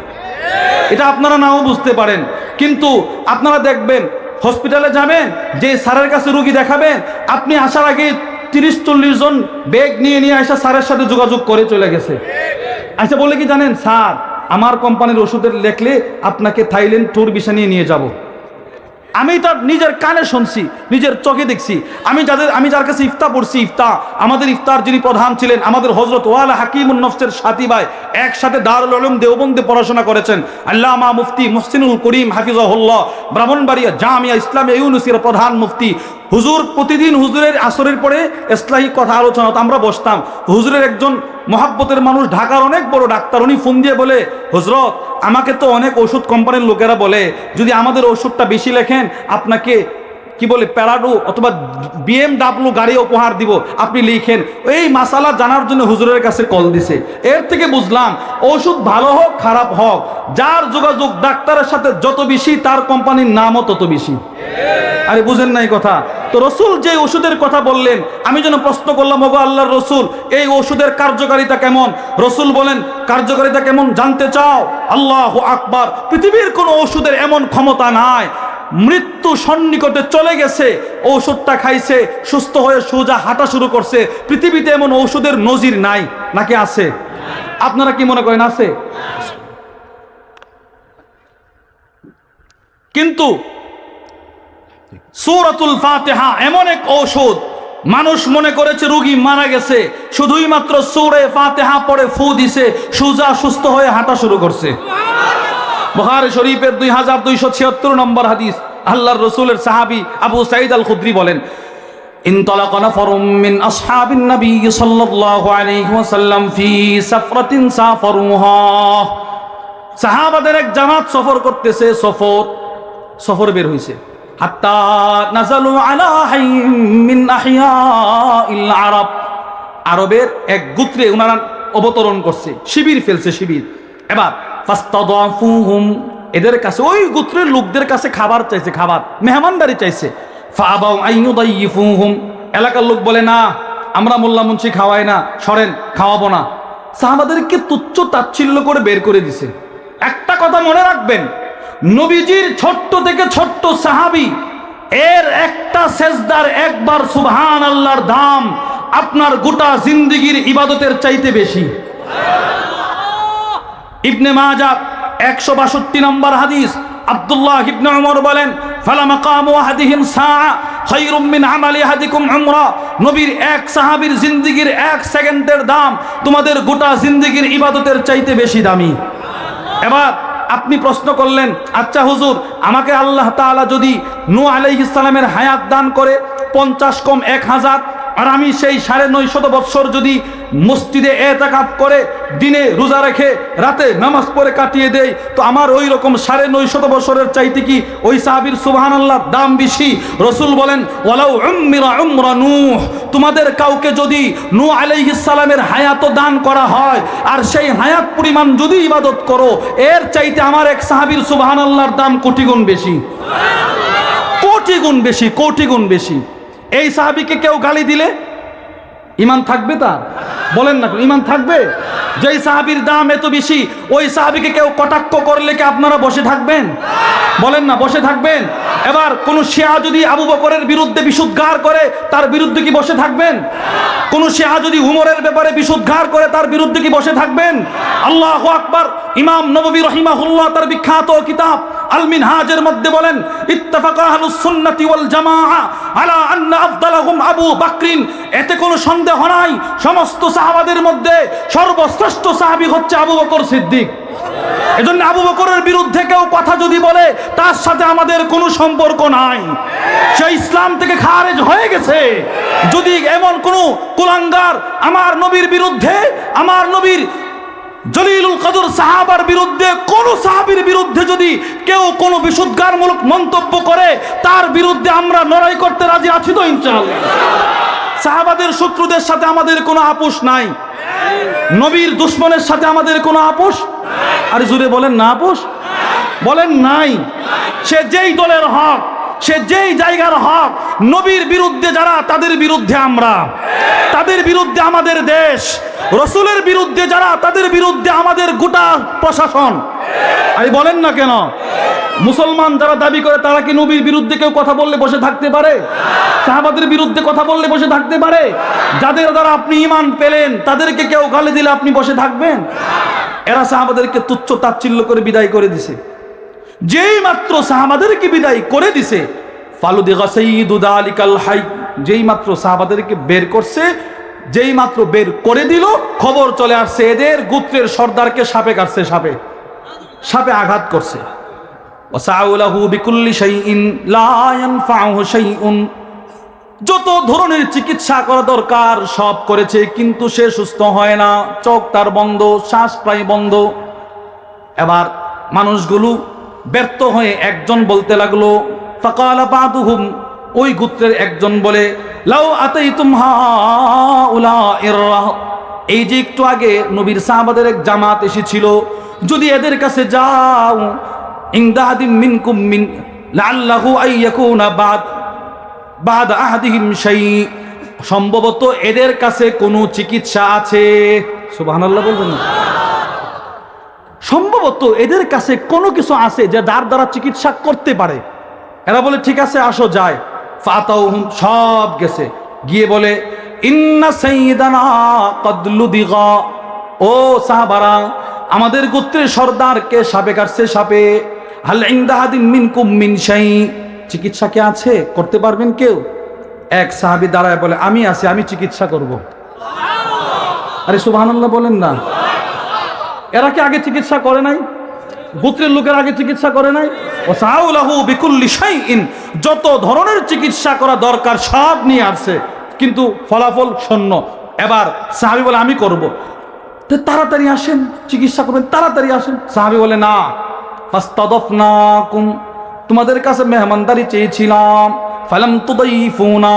এটা আপনারা নাও বুঝতে পারেন, কিন্তু আপনারা দেখবেন হসপিটালে যাবেন, যে স্যারের কাছে রুগী দেখাবেন, আপনি আসার আগে 30-40 জন ব্যাগ নিয়ে আসা স্যারের সাথে যোগাযোগ করে চলে গেছে। আচ্ছা বলে কি জানেন, স্যার আমার কোম্পানির ওষুধের লেখলে আপনাকে থাইল্যান্ড ট্যুর ভিসা নিয়ে যাব। আমি তার নিজের কানে শুনছি, নিজের চোখে দেখছি। আমি যার কাছে ইফতা পড়ছি, আমাদের ইফতার যিনি প্রধান ছিলেন আমাদের হযরত ওয়ালা হাকিমুন নফসের সাথী ভাই, একসাথে দারুল উলুম দেওবন্দে পড়াশোনা করেছেন, আল্লামা মুফতি মুহসিনুল করিম হাফিজাহুল্লাহ, ব্রাহ্মণবাড়িয়া জামিয়া ইসলামিয়া ইউনুসের প্রধান মুফতি। হুজুর প্রতিদিন হুজুরের আসরের পরে ইসলাহি কথা আলোচনা হতো, আমরা বসতাম। হুজুরের একজন মহাব্বতের মানুষ, ঢাকার অনেক বড় ডাক্তার, উনি ফোন দিয়ে বলে, হযরত আমাকে তো অনেক ওষুধ কোম্পানির লোকেরা বলে যদি আমাদের ওষুধটা বেশি লেখেন আপনাকে কি বলে প্যারাডো অথবা BMW গাড়ি উপহার দিব, আপনি লিখেন। এই মাসালা জানার জন্য হুজুরের কাছে কল দিছে। এর থেকে বুঝলাম ওষুধ ভালো হোক খারাপ হোক, যার যোগাযোগ ডাক্তারের সাথে যত বেশি তার কোম্পানির নামও তত বেশি। আরে বুঝেন নাই কথা? তো রসুল যে ওষুধের কথা বললেন, আমি যেন প্রশ্ন করলাম, ওগো আল্লাহর রসুল এই ওষুধের কার্যকারিতা কেমন? রসুল বলেন, কার্যকারিতা কেমন জানতে চাও? আল্লাহু আকবার। পৃথিবীর কোনো ওষুধের এমন ক্ষমতা নাই। মৃত্যু সন্নিকটে চলে গেছে, ঔষধটা খাইছে, সুস্থ হয়ে সোজা হাঁটা শুরু করছে। পৃথিবীতে এমন ঔষধের নজির নাই, নাকি আছে? আপনারা কি মনে করেন আছে? কিন্তু সূরাতুল ফাতিহা এমন এক ঔষধ, মানুষ মনে করেছে রোগী মারা গেছে, শুধুই মাত্র সূরা ফাতিহা পড়ে ফু দিছে, সোজা সুস্থ হয়ে হাঁটা শুরু করছে। বুখারী শরীফের 2276 নম্বর হাদিস, আল্লাহর রাসূলের সাহাবী আবু সাঈদ আল খুদরি বলেন, ইনতালাকা নাফারুম মিন আসহাবিন নবী সাল্লাল্লাহু আলাইহি ওয়াসাল্লাম ফি সাফরাতিন সাফারুহা। সাহাবাদের এক জামাত সফর করতেছে, সফর বের হইছে। হাত্তা নাযালু আলা হাইয়্যিন মিন আহিয়াইল আরব, আরবের এক গোত্রে ওনারা অবতরণ করছে, শিবির ফেলছে, শিবির। এবার ফাস্তাদাফুহুম, এদের কাছে ওই গোত্রের লোকদের কাছে খাবার চাইছে, খাবার মেহমানদারি চাইছে। ফাআবাউ আইয়ুদাইয়িফুহুম, এলাকার লোক বলে না আমরা মোল্লা মুন্সি খাওয়াই না, সরেন খাওয়াবো না। সাহাবাদেরকে তুচ্ছ তাচ্ছিল্য করে বের করে দিছে। একটা কথা মনে রাখবেন, নবীজির ছোট্ট থেকে ছোট্ট সাহাবী, এর একটা সেজদার একবার সুবহানাল্লাহর দাম আপনার গোটা জিন্দেগীর ইবাদতের চাইতে বেশি। ইবনে মাজাহ 162 নম্বর হাদিস, আব্দুল্লাহ ইবনে উমর বলেন, ফালা মাকামু আহাদিহিম সাআ খায়রুম মিন আমালি আহাদিকুম উমরা। নবীর এক সাহাবীর জিন্দেগীর 1 সেকেন্ডের দাম তোমাদের গোটা জিন্দেগীর ইবাদতের চাইতে বেশি দামি। এবার আপনি প্রশ্ন করলেন, আচ্ছা হুজুর আমাকে আল্লাহ তাআলা যদি নূহ আলাইহিস সালামের হায়াত দান করে 50 কম 1000, আর আমি সেই 950 বৎসর যদি মসজিদে এতেকাফ করে দিনে রোজা রেখে রাতে নামাজ পড়ে কাটিয়ে দেই, তো আমার ওই রকম 950 বছরের চাইতে কি ওই সাহাবীর সুবহানাল্লাহর দাম বেশি? রসুল বলেন, ওয়ালাউ উমরা উমরা নূহ, তোমাদের কাউকে যদি নূহ আলাইহিস সালামের হায়াত দান করা হয় আর সেই হায়াত পরিমাণ যদি ইবাদত করো, এর চাইতে আমার এক সাহাবীর সুবহানাল্লাহর দাম কোটি গুণ বেশি, কোটি গুণ বেশি, কোটি গুণ বেশি। এই সাহাবীকে কেউ গালি দিলে ঈমান থাকবে তার? বলেন না, ঈমান থাকবে? যেই সাহাবীর দাম এত বেশি, ওই সাহাবীকে কেউ কটাক্ষ করলে কি আপনারা বসে থাকবেন? বলেন না, বসে থাকবেন? এবার কোন শিয়া যদি আবু বকরের বিরুদ্ধে বিশুদ্ধার করে, তার বিরুদ্ধে কি বসে থাকবেন? কোন শিয়া যদি উমরের ব্যাপারে বিশুদ্ধার করে, তার বিরুদ্ধে কি বসে থাকবেন? আল্লাহু আকবার। ইমাম নববী রাহিমাহুল্লাহ তার বিখ্যাত কিতাব আল মিনহাজের মধ্যে বলেন, ইত্তাফাকা আহলুস সুন্নাতি ওয়াল জামাআ আলা আন্না আফদালাহুম আবু বকরিন। এতে কোনো সন্দেহ নাই, সমস্ত সাহাবাদের মধ্যে সর্বশ্রেষ্ঠ সাহাবী হচ্ছে আবু বকর সিদ্দিক। এজন্য আবু বকরের বিরুদ্ধে কেউ কথা যদি বলে, তার সাথে আমাদের কোনো সম্পর্ক নাই, সে ইসলাম থেকে খারেজ হয়ে গেছে। যদি এমন কোনো কুলাঙ্গার আমার নবীর বিরুদ্ধে, আমার নবীর জলিলুল কদর সাহাবার বিরুদ্ধে, কোন সাহাবীর বিরুদ্ধে যদি কেউ কোনো বিশুদ্ধারমূলক মন্তব্য করে, তার বিরুদ্ধে আমরা লড়াই করতে রাজি আছি তো ইনশাআল্লাহ। সাহাবাদের শত্রুদের সাথে আমাদের কোনো আপোষ নাই, নবীর দুশমনের সাথে আমাদের কোনো আপোষ, আর জুড়ে বলেন না আপোষ, বলেন নাই। সে যেই দলের হক, সে যেই জায়গার হক, নবীর বিরুদ্ধে যারা, তাদের বিরুদ্ধে আমরা, তাদের বিরুদ্ধে আমাদের দেশ, রসুলের বিরুদ্ধে যারা, তাদের বিরুদ্ধে আমাদের গোটা প্রশাসন। আর বলেন না কেন, মুসলমান যারা দাবি করে, তারা কি নবীর বিরুদ্ধে কেউ কথা বললে বসে থাকতে পারে? সাহাবাদের বিরুদ্ধে কথা বললে বসে থাকতে পারে? যাদের দ্বারা আপনি ঈমান পেলেন, তাদেরকে কেউ গালি দিলে আপনি বসে থাকবেন? এরা সাহাবাদেরকে তুচ্ছ তাচ্ছিল্য করে বিদায় করে দিছে। যেই মাত্র সাহাবাদেরকে বিদায় করে দিছে, ফালুদিগা সাইয়্যিদু যালিকাল হাই, যেই মাত্র সাহাবাদেরকে বের করছে, যেই মাত্র বের করে দিল, খবর চলে আসছে এদের গোত্রের সর্দারকে সাপে কাটছে, সাপে আঘাত করছে। ওয়াসাউলাহু বিকুল্লি শাইইন লা ইয়ানফাউহু শাইউন, যত ধরনের চিকিৎসা করা দরকার সব করেছে, কিন্তু সে সুস্থ হয় না, চোখ তার বন্ধ, শ্বাস প্রায় বন্ধ। এবার মানুষগুলো ব্যর্থ হয়ে একজন বলতে লাগলো, ফাকালা বাদুহুম, ওই গোত্রের একজন বলে, লাউ আতাইতুম হাউলাইর, এই যে একটু আগে নবীর সাহাবাদের এক জামাত এসেছিল, যদি এদের কাছে যাও, ইনদাহাদিম মিনকুম মিন লাআল্লাহু আইয়াকুনা বাদ আহাদিহিম শাই, সম্ভবত এদের কাছে কোনো চিকিৎসা আছে। সুবহানাল্লাহ বলবেন না? সম্ভবত এদের কাছে কোনো কিছু আছে যে যার দ্বারা চিকিৎসা করতে পারে। এরা বলে ঠিক আছে আসো যায়। ফাতাউহুম, সব গেছে, গিয়ে বলে, ইন্না সাইয়্যিদানা ক্বাদ লুদিগা, ও সাহাবারা, আমাদের গোত্রের সর্দারকে সাপে কাটছে, সাপে। হাল ইনদাহাদিম মিনকুম মিন শাই, চিকিৎসা কে আছে, করতে পারবেন কেউ? এক সাহাবী দাঁড়ায় বলে, আমি আছি, আমি চিকিৎসা করব। আরে সুবহানাল্লাহ বলেন না? এরা কি আগে চিকিৎসা করে নাই? গোত্রের লোকের আগে চিকিৎসা করে নাই? ওয়াসাউলাহু বিকুল্লি শাইইন, যত ধরনের চিকিৎসা করা দরকার সব নিয়ে আসছে, কিন্তু ফলাফল শূন্য। এবার সাহাবী বলে, আমি করব। তো তাড়াতাড়ি আসেন, চিকিৎসা করবেন, তাড়াতাড়ি আসেন। সাহাবী বলে, না, ফাস্তাদাফনাকুম, তোমাদের কাছে মেহমানদারি চেয়েছিলাম, ফালাম তুদাইফুনা,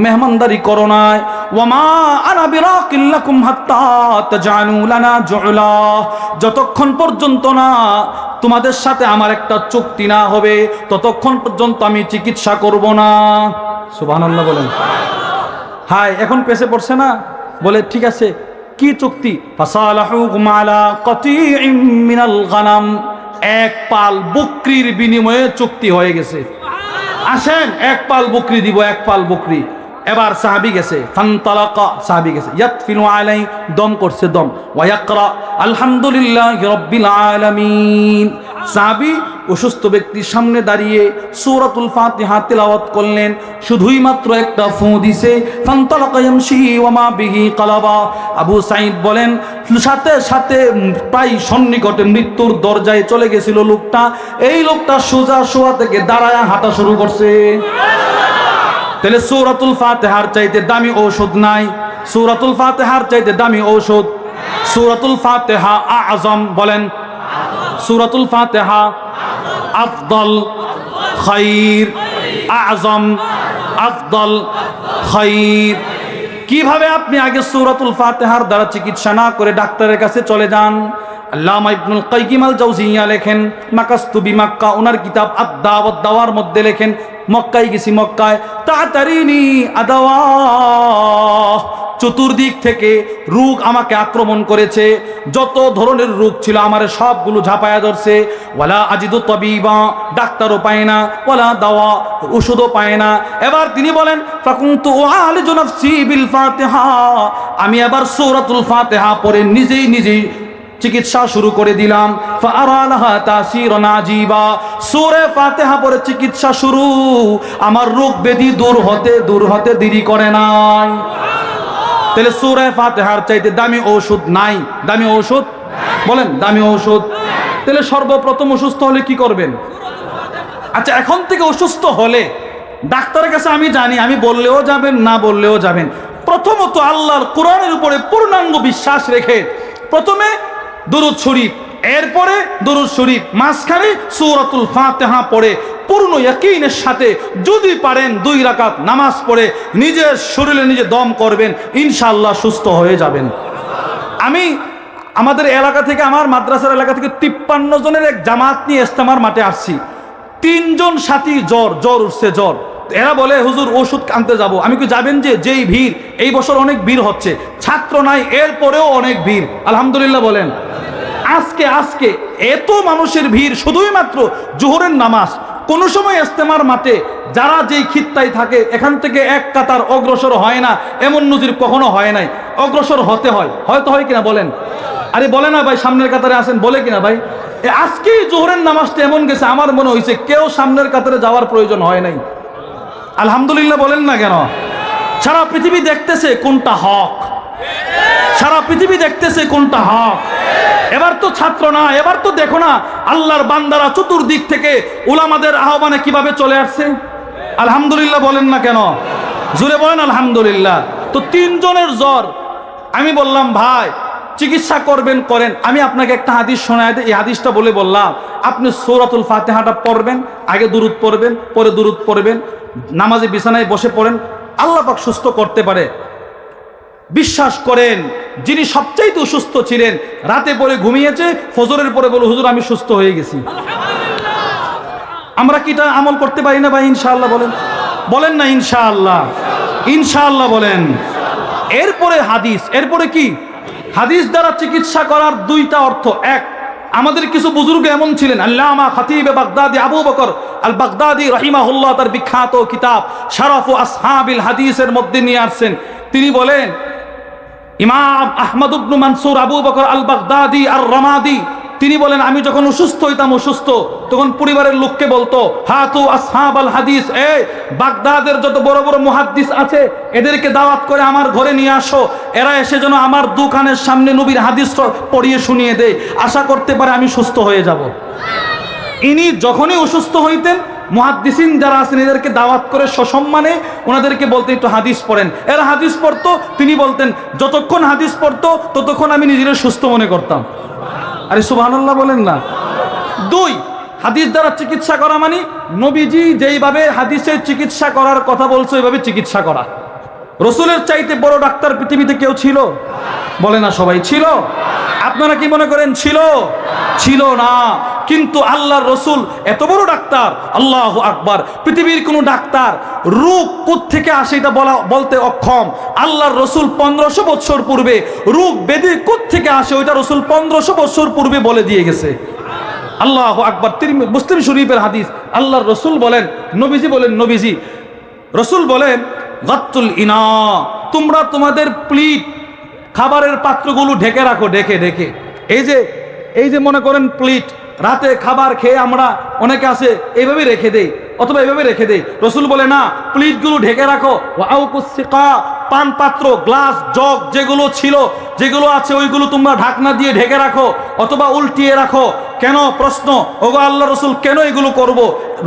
মেহমানদারি করো নাই। ওয়ামা আনা বিরাকিল লাকুম হাত্তা তাজআলু লানা জুলা, যতক্ষণ পর্যন্ত না তোমাদের সাথে আমার একটা চুক্তি না হবে, ততক্ষণ পর্যন্ত আমি চিকিৎসা করব না। সুবহানাল্লাহ বলেন। হায়, এখন পেছে পড়ছে না? বলে ঠিক আছে, কি চুক্তি? ফাসালাহুকুম আলা কাতিইম মিনাল গানাম, এক পাল বকরির বিনিময়ে চুক্তি হয়ে গেছে। আসেন, এক পাল বকরি দিব, এক পাল বকরি। এবার সাহাবী গেছে, ফান্তালাকা, সাহাবী গেছে, ইয়াতফিনু আলাই, দম করছে, দম, ওয়া ইয়াকরা আলহামদুলিল্লাহি রাব্বিল আলামিন। সাহাবী অসুস্থ ব্যক্তির সামনে দাঁড়িয়ে সূরাতুল ফাতিহা তিলাওয়াত করলেন, শুধুই মাত্র একটা ফু দিছে, ফান্তালাকা ইয়ামশি ওয়া মা বিহি কালাবা। আবু সাঈদ বলেন, সাথে সাথে প্রায় সন্নিকটে মৃত্যুর দরজায় চলে গেছিল লোকটা। এই লোকটা সোজা শোয়া থেকে দাঁড়ায় হাঁটা শুরু করছে। তাহলে সূরাতুল ফাতিহার চাইতে দামি ঔষধ নাই, সূরাতুল ফাতিহার চাইতে দামি ঔষধ। সূরাতুল ফাতিহা আযম, বলেন সূরাতুল ফাতিহা আফদল, খায়র, আযম, আফদল, খায়র। কিভাবে আপনি আগে সূরাতুল ফাতিহার দ্বারা চিকিৎসা না করে ডাক্তারের কাছে চলে যান? আল্লামা ইবনুল কাইয়িম আল জাওজিয়া লেখেন, মাকাস্তু বিমাক্কা, ওনার কিতাব আদ-দাওয়াত দাওয়ার মধ্যে লেখেন, মক্কায় গেছি, মক্কায় তাতারিনি আদাওয়া, চতুর্দিক থেকে রোগ আমাকে আক্রমণ করেছে, যত ধরনের রোগ ছিল আমার সবগুলো ঝাঁপায়া ধরছে। ওয়ালা আজিদু তাবিবা, ডাক্তারও পায় না, ওয়ালা দাওয়া, ওষুধও পায় না। এবার তিনি বলেন, ফাকুনতু উআলিজু নাফসি বিল ফাতিহা, আমি এবার সূরাতুল ফাতিহা পড়ে নিজেই চিকিৎসা শুরু করে দিলাম। ফাআরালাহা তাসীরান আজীবা, সূরা ফাতিহা পড়ে চিকিৎসা শুরু, আমার রোগ ব্যাধি দূর হতে দেরি করে নাই। তাহলে সূরা ফাতিহার চাইতে দামি ঔষধ নাই, দামি ঔষধ, বলেন দামি ঔষধ। তাহলে সর্বপ্রথম অসুস্থ হলে কি করবেন? আচ্ছা, এখন থেকে অসুস্থ হলে ডাক্তারের কাছে আমি জানি, আমি বললেও যাবেন, না বললেও যাবেন। প্রথমত আল্লাহর কোরআনের উপরে পূর্ণাঙ্গ বিশ্বাস রেখে প্রথমে দুরূদ শরীফ, এরপরে দুরূদ শরীফ, মাঝখানে সূরাতুল ফাতিহা পড়ে পূর্ণ ইয়াকিনের সাথে যদি পারেন 2 রাকাত নামাজ পড়ে নিজের শরীরে নিজে দম করবেন, ইনশাআল্লাহ সুস্থ হয়ে যাবেন। আমি আমাদের এলাকা থেকে, আমার মাদ্রাসার এলাকা থেকে 53 জনের এক জামাত নিয়ে ইস্তেমার মাঠে আসছি। 3 জন সাথী জ্বর উঠছে, জ্বর। এরা বলে, হুজুর ওষুধ আনতে যাব। আমি কি যাবেন? যে যেই ভিড়, এই বছর অনেক ভিড় হচ্ছে, ছাত্র নাই, এরপরেও অনেক ভিড়, আলহামদুলিল্লাহ বলেন। আজকে এত মানুষের ভিড় শুধুই মাত্র জোহরের নামাজ। কোন সময় ইস্তেমার মাঠে যারা যেই খিত্তায় থাকে এখান থেকে এক কাতার অগ্রসর হয় না, এমন নজির কখনো হয় নাই। অগ্রসর হতে হয়, হয়তো হয় কিনা বলেন। আরে বলে না ভাই সামনের কাতারে আসেন, বলে কিনা ভাই? আজকেই জোহরের নামাজটা এমন গেছে, আমার মনে হয়েছে কেউ সামনের কাতারে যাওয়ার প্রয়োজন হয় নাই। আলহামদুলিল্লাহ বলেন না কেন? সারা পৃথিবী দেখতেছে কোনটা হক, সারা পৃথিবী দেখতেছে কোনটা হক। এবার তো ছাত্র না, এবার তো দেখো না আল্লাহর বান্দারা চতুর্দিক থেকে উলামাদের আহ্বানে কিভাবে চলে আসছে। আলহামদুলিল্লাহ বলেন না কেন? জোরে বলেন আলহামদুলিল্লাহ। তো 3 জনের জ্বর, আমি বললাম ভাই চিকিৎসা করবেন করেন, আমি আপনাকে একটা হাদিস শোনায় দিই। এই হাদিসটা বলে বললাম আপনি সূরাতুল ফাতিহাটা পড়বেন, আগে দুরূদ পড়বেন, পরে দুরূদ পড়বেন, নামাজে বিছানায় বসে পড়েন, আল্লাহ পাক সুস্থ করতে পারে। বিশ্বাস করেন, যিনি সবচাইতে অসুস্থ ছিলেন, রাতে পরে ঘুমিয়েছে, ফজরের পরে বলে হুজুর আমি সুস্থ হয়ে গেছি। আমরা কি এটা আমল করতে পারি না ভাই? ইনশাআল্লাহ বলেন, বলেন না ইনশাআল্লাহ? ইনশাআল্লাহ বলেন। এরপরে হাদিস, এরপরে কি? হাদিস দ্বারা চিকিৎসা করার 2টা অর্থ। এক, আমাদের কিছু বুজুর্গ এমন ছিলেন, আল্লামা খতিব বাগদাদি আবু বকর আল বাগদাদি রাহিমাহুল্লাহ তার বিখ্যাত কিতাব শারাফু আসহাবিল হাদিসের মধ্যে নিয়ে আসছেন। তিনি বলেন, ইমাম আহমদ ইবনে মানসুর আবু বকর আল বাগদাদি আর রমাদি তিনি বলেন, আমি যখন অসুস্থ হইতাম, অসুস্থ, তখন পরিবারের লোককে বলতো হাতু আসহাব আল হাদিস, এই বাগদাদের যত বড় বড় মুহাদ্দিস আছে এদেরকে দাওয়াত করে আমার ঘরে নিয়ে আসো, এরা এসে যেন আমার দোকানের সামনে নবীর হাদিস পড়িয়ে শুনিয়ে দেয়, আশা করতে পারে আমি সুস্থ হয়ে যাব। ইনি যখনই অসুস্থ হইতেন, মুহাদ্দিসিন যারা আছেন এদেরকে দাওয়াত করে সসম্মানে ওনাদেরকে বলতেন একটু হাদিস পড়েন। এরা হাদিস পড়তো, তিনি বলতেন যতক্ষণ হাদিস পড়তো ততক্ষণ আমি নিজের সুস্থ মনে করতাম। আরে সুবহানাল্লাহ বলেন না? 2, হাদিস দ্বারা চিকিৎসা করা মানে নবীজি যেইভাবে হাদিসের চিকিৎসা করার কথা বলছে ওইভাবে চিকিৎসা করা। রসুলের চাইতে বড় ডাক্তার পৃথিবীতে কেউ ছিল? বলে না সবাই? ছিল? আপনারা কি মনে করেন ছিল? ছিল না। কিন্তু আল্লাহর রসুল এত বড় ডাক্তার, আল্লাহু আকবার। পৃথিবীর কোন ডাক্তার রোগ কোত্থেকে আসে এটা বলতে অক্ষম। আল্লাহর রসুল 1500 বছর পূর্বে রোগ ব্যাধি কোত্থেকে আসে ওইটা রসুল 1500 বছর পূর্বে বলে দিয়ে গেছে। আল্লাহু আকবার। মুসলিম শরীফের হাদিস, আল্লাহর রসুল বলেন, নবীজি বলেন, নবীজি রসুল বলেন, গাত্তুল ইনা, তোমরা তোমাদের প্লেট খাবারের পাত্রগুলো ঢেকে রাখো, ঢেকে ঢেকে। এই যে মনে করেন প্লেট, রাতে খাবার খেয়ে আমরা অনেকে আছে এইভাবে রেখে দেই অথবা এইভাবে রেখে দেই। রসুল বলে না, প্লেটগুলো ঢেকে রাখো। পান পাত্র, গ্লাস, জগ যেগুলো ছিল, যেগুলো আছে ওইগুলো তোমরা ঢাকনা দিয়ে ঢেকে রাখো অথবা উল্টিয়ে রাখো। কেন? প্রশ্ন, ওগো আল্লাহ রসুল কেন এগুলো করব?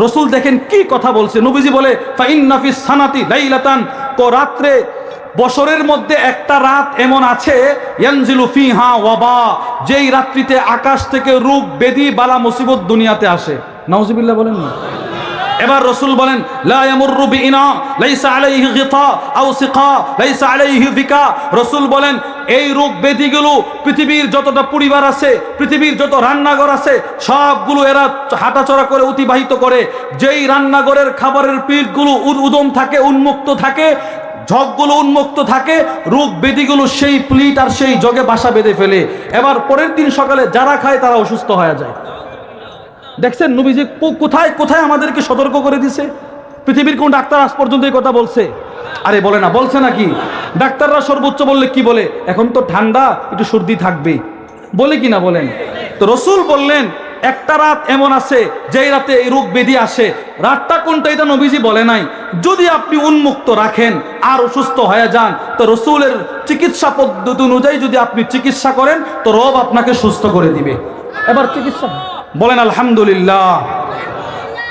রসুল দেখেন কি কথা বলছে। নবীজি বলে ফাইন্না ফিস সানাতি লাইলাতান, তো রাত্রে বছরের মধ্যে একটা রাত এমন আছে ইয়ানজিলু ফিহা ওয়াবা, যেই রাত্রিতে আকাশ থেকে রোগ ব্যাধি বালা মুসিবত দুনিয়াতে আসে। নাউজুবিল্লাহ বলেন না? এবার রসুল বলেন লা ইয়ামুররু বিইনা লাইসা আলাইহি গিতা আও সিকা লাইসা আলাইহি বিকা। রসুল বলেন এই রোগ ব্যাধিগুলো পৃথিবীর যতটা পরিবার আছে, পৃথিবীর যত রান্নাঘর আছে সবগুলো এরা হাঁটাচড়া করে অতিবাহিত করে। যেই রান্নাঘরের খাবারের পিঠগুলো উদম থাকে, উন্মুক্ত থাকে, জগগুলো উন্মুক্ত থাকে, রোগ ব্যাধিগুলো সেই প্লেট আর সেই জগে বাসা বেঁধে ফেলে। এবার পরের দিন সকালে যারা খায় তারা অসুস্থ হয়ে যায়। দেখছেন নবীজি কোথায় কোথায় আমাদেরকে সতর্ক করে দিছে। পৃথিবীর কোন ডাক্তার আজ পর্যন্ত এই কথা বলছে? আরে বলে না, বলছে নাকি? ডাক্তাররা সর্বোচ্চ বললে কি বলে, এখন তো ঠান্ডা, একটু সর্দি থাকবে, বলে কি না বলেন? তো রসুল বললেন একটা রাত এমন আছে যেই রাতে এই রোগ ব্যাধি আসে। রাতটা কোনটা এটা নবীজি বলে নাই। যদি আপনি উন্মুক্ত রাখেন আর অসুস্থ হয়ে যান, তো রসুলের চিকিৎসা পদ্ধতি অনুযায়ী যদি আপনি চিকিৎসা করেন তো রব আপনাকে সুস্থ করে দিবে। এবার চিকিৎসা বলেন আলহামদুলিল্লাহ।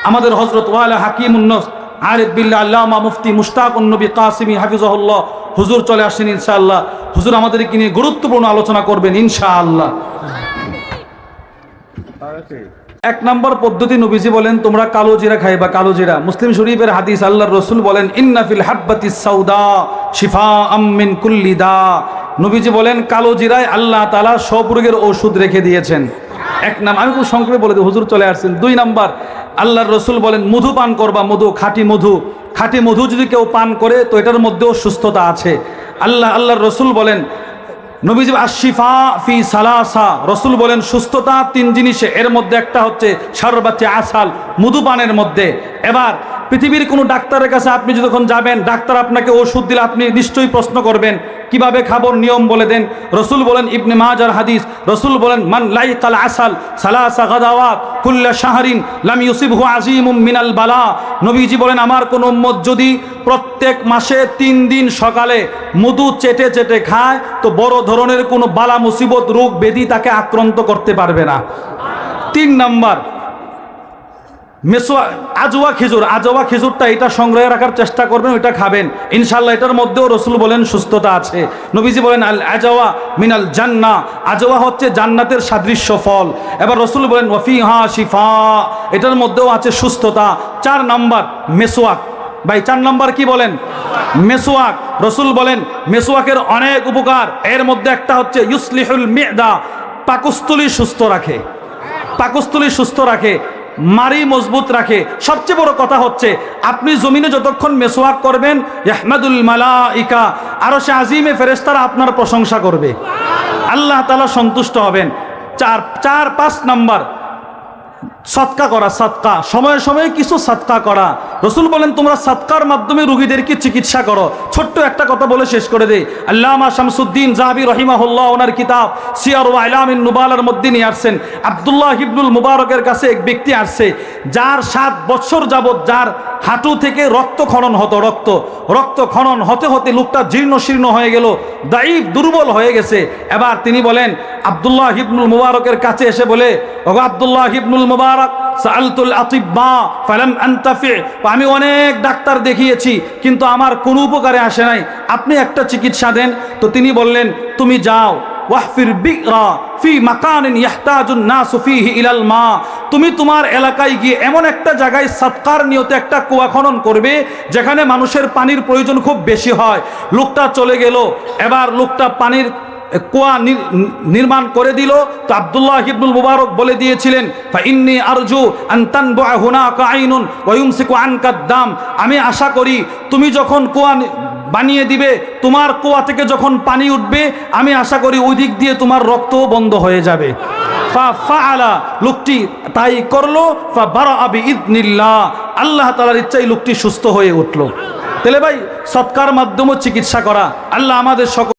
আমাদের হযরত ওয়ালা হাকিমুন নফস আরিফ বিল্লাহ আল্লামা মুফতি মুশতাকুন নবী কাসিমি হাফিজাহুল্লাহ হুজুর চলে আসেন ইনশাআল্লাহ। হুজুর আমাদেরকে নিয়ে গুরুত্বপূর্ণ আলোচনা করবেন ইনশাআল্লাহ। 1 নম্বর পদ্ধতি, নবীজি বলেন তোমরা কালো জিরা খাইবা, কালো জিরা। মুসলিম শরীফের হাদিস, আল্লাহর রাসূল বলেন ইন্না ফিল হাব্বাতিস সাউদা শিফাআম মিন কুল্লি দা। নবীজি বলেন কালো জিরায় আল্লাহ তাআলা সব রোগের ঔষধ রেখে দিয়েছেন। 1 নাম্বার, আমি খুব সংক্ষেপে বলে দিই, হুজুর চলে আসছেন। 2 নাম্বার, আল্লাহর রাসূল বলেন মধু পান করবা, মধু, খাঁটি মধু। খাঁটি মধু যদি কেউ পান করে তো এটার মধ্যেও সুস্থতা আছে। আল্লাহর রাসূল বলেন, নবীজি আশিফা ফি সালাসা, রসুল বলেন সুস্থতা 3 জিনিসে, এর মধ্যে একটা হচ্ছে শারবাতে আসাল, মধুপানের মধ্যে। এবার পৃথিবীর কোনো ডাক্তারের কাছে আপনি যখন যাবেন, ডাক্তার আপনাকে ওষুধ দিলে আপনি নিশ্চয়ই প্রশ্ন করবেন কিভাবে খাবার নিয়ম বলে দেন। রসুল বলেন, ইবনে মাজার হাদিস, রসুল বলেন, মান লাইকাল আসাল সালাসা গাদাওয়াত কুল্লা শাহরিন লাম ইউসিবহু আযীমুম মিনাল বালা। নবীজি বলেন, আমার কোন উম্মত যদি প্রত্যেক মাসে 3 দিন সকালে মধু চেটে চেটে খায় তো বড় ধরনের কোনো বালা মুসিবত রোগ ব্যাধি তাকে আক্রান্ত করতে পারবে না। 3 নাম্বার, আজওয়া খেজুর। আজওয়া খেজুরটা এটা সংগ্রহে রাখার চেষ্টা করবেন, ওইটা খাবেন ইনশাল্লাহ। এটার মধ্যেও রসুল বলেন সুস্থতা আছে। নবীজি বলেন, আল আজওয়া মিনাল জান্নাহ, আজওয়া হচ্ছে জান্নাতের সাদৃশ্য ফল। এবার রসুল বলেন, ওয়াফিহা শিফা, এটার মধ্যেও আছে সুস্থতা। 4 নাম্বার মেসওয়াক। ভাই 4 নাম্বার কি বলেন? মেসওয়াক। রসুল বলেন মেসওয়াকের অনেক উপকার, এর মধ্যে একটা হচ্ছে ইউসলিহুল মিদা, পাকস্থলী সুস্থ রাখে, পাকস্থলী সুস্থ রাখে, মারি মজবুত রাখে। সবচেয়ে বড় কথা হচ্ছে আপনি জমিনে যতক্ষণ মেসওয়াক করবেন, ইহমাদুল মালাইকা, আরশে আজিমে ফেরেশতারা আপনার প্রশংসা করবে, আল্লাহ তাআলা সন্তুষ্ট হবেন। 4-5 নাম্বার সদকা করা। সদকা, সময়ে সময়ে কিছু সদকা করা। রসুল বলেন, তোমরা সদকার মাধ্যমে রোগীদেরকে চিকিৎসা করো। ছোট্ট একটা কথা বলে শেষ করে দেই। আল্লামা শামসুদ্দিন যাহাবী রাহিমাহুল্লাহ ওনার কিতাব সিয়ার ওয়া আলামিন নুবালার মধ্যে নিয়ে আসছেন, আব্দুল্লাহ ইবনুল মুবারকের কাছে এক ব্যক্তি আসছে যার 7 বছর যাবৎ যার হাঁটু থেকে রক্ত খনন হতো। রক্ত খনন হতে হতে লোকটা জীর্ণ শীর্ণ হয়ে গেল, দাইফ দুর্বল হয়ে গেছে। এবার তিনি বলেন, আব্দুল্লাহ ইবনুল মুবারকের কাছে এসে বলে, ওগো আব্দুল্লাহ ইবনুল মুবারক, সাআলতুল আতিব্বা ফালাম আনতাফি, আমি অনেক ডাক্তার দেখিয়েছি কিন্তু আমার কোনো উপকারে আসে নাই, আপনি একটা চিকিৎসা দেন। তো তিনি বললেন, তুমি যাও ওয়াহফির বিগরা ফি মাকানিন ইয়াহতাজুন নাসু ফিহি ইলাল মা, তুমি তোমার এলাকায় গিয়ে এমন একটা জায়গায় সদকার নিয়তে একটা কুয়া খনন করবে যেখানে মানুষের পানির প্রয়োজন খুব বেশি হয়। লোকটা চলে গেল, এবার লোকটা পানির কুয়া নির্মাণ করে দিল। তো আব্দুল্লাহ ইবনুল মুবারক বলে দিয়েছিলেন, ফাইন্নী আরজু আন তানবুআ হুনাকা আইনুন ওয়া ইউমসিকু আনকাদ দাম, আমি আশা করি তুমি যখন কুয়া বানিয়ে দিবে, তোমার কুয়া থেকে যখন পানি উঠবে, আমি আশা করি ওই দিক দিয়ে তোমার রক্তও বন্ধ হয়ে যাবে। ফাআলা, লোকটি তাই করলো। ফাবারাআ বিইذনিল্লাহ, আল্লাহ তাআলার ইচ্ছায় লোকটি সুস্থ হয়ে উঠল। তাহলে ভাই সদকার মাধ্যমে চিকিৎসা করা। আল্লাহ আমাদের সকল